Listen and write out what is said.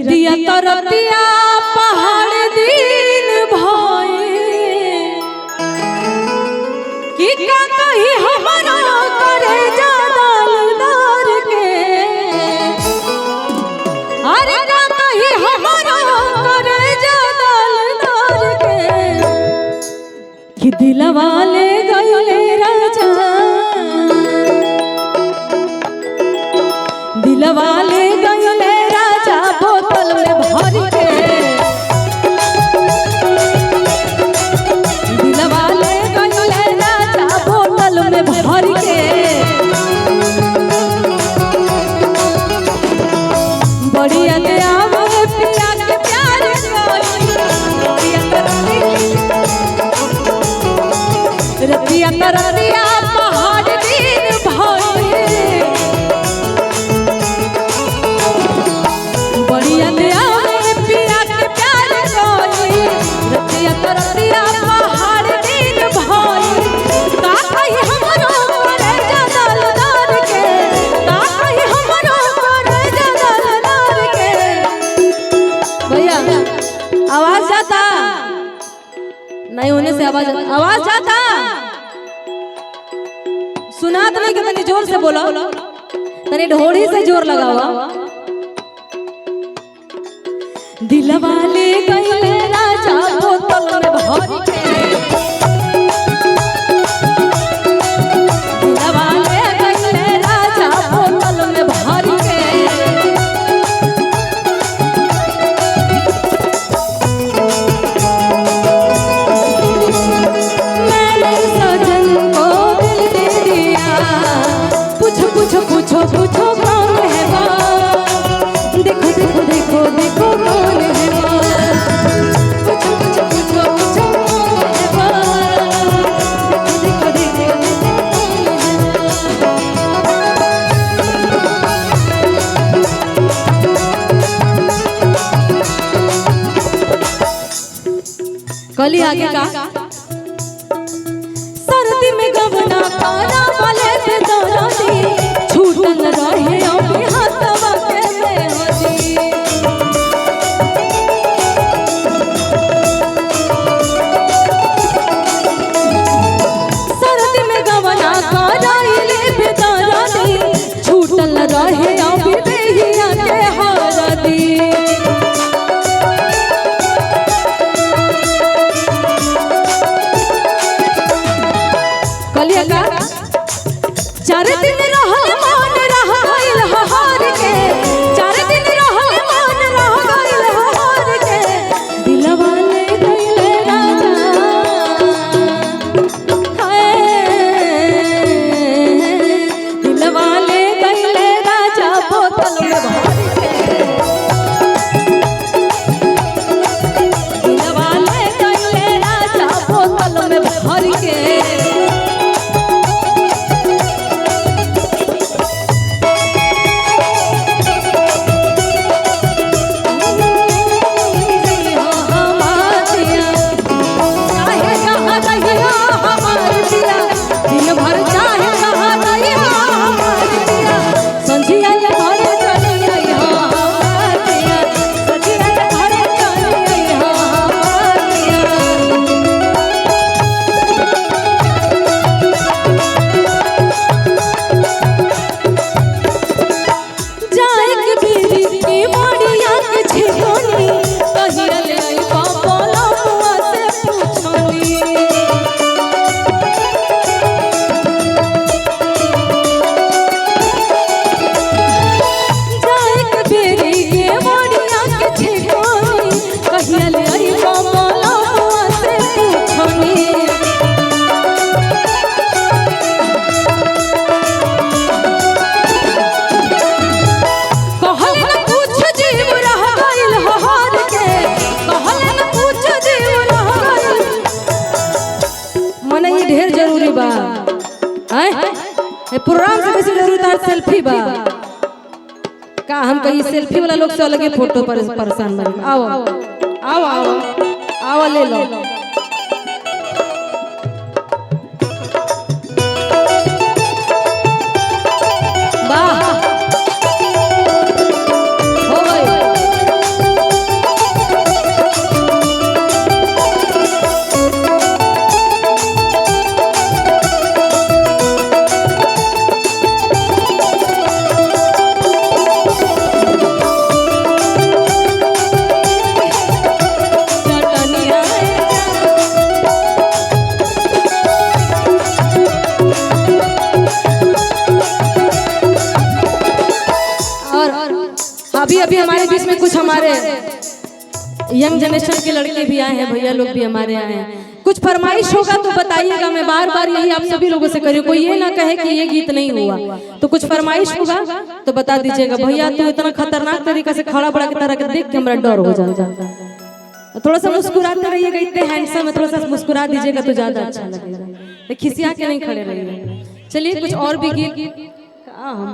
रतिया तो रतिया पहाड़ दिन भये कि का कही हमारा करे जादालदार के अरे का कही हमारा करे जादालदार के कि दिलवा ले गइले राजा दिलवा ले गइले राजा बोतल में भर के दिलवा ले गइले राजा बोतल में भर के बढ़िया ले आवो पिया के प्यार रतिया रतिया पहाड़ दिन भये बढ़िया ले आवो पिया के प्यार कोई रतिया रतिया पहाड़ दिन भये का कही हमरो करे जादालदार के का कही हमरो करे जादालदार के भैया आवाज जाता नहीं होने से आवाज जाता सुनात नहीं कि तनी जोर से बोलो तनी ढोड़ी से जोर लगावा दिलवा ले गइले राजा बोतल में भर के दिलवा ले गइले राजा बोतल में भर के मैंने सजन को दिल दे दिया पूछो पूछो पूछो पूछो कौन है वो देखो देखो देखो देखो कौन है वो पूछो पूछो पूछो पूछो कौन है वो देखो देखो देखो कली आगे का सर्दी में गवना पाना वाले से दौरानी छूटन रहे अभी हाथवा के मेहदी सर्दी में गवना कराइले बेदरानी छूटन रहे अभी बेहिया के हरदी कलिया का चार दिन रहल मान रह गइल हार के चार दिन रहल मान रह गइल हार के दिलवा ले गइले राजा हाय दिलवा ले गइले राजा बोतल में भर के दिलवा ले गइले राजा बोतल में भर के ढेर जरूरी बा प्रोग्राम से बेसी जरूरी तार सेल्फी बा का हम कहीं सेल्फी वाला लोग से अलग फोटो पर परेशान बनी आओ आओ आओ आओ ले लो वाह हो गई अभी अभी हमारे बीच में कुछ हमारे यंग जनरेशन के लड़के भी आए हैं, भैया लोग भी हमारे आए हैं। कुछ फरमाइश होगा तो बताइएगा, मैं बार बार यही आप सभी लोगों से करूँ, कोई ये ना कहे कि ये गीत नहीं हुआ। तो कुछ फरमाइश होगा तो बता दीजिएगा। भैया तू इतना खतरनाक तरीके से खड़ा बड़ा की तरह के देख के मेरा डर हो जाता। थोड़ा सा मुस्कुराते रहिएगा, इतने हैंडसम है, थोड़ा सा मुस्कुरा दीजिएगा तो ज्यादा अच्छा लगेगा। खिसिया के नहीं खड़े रहिएगा। चलिए कुछ और भी गीत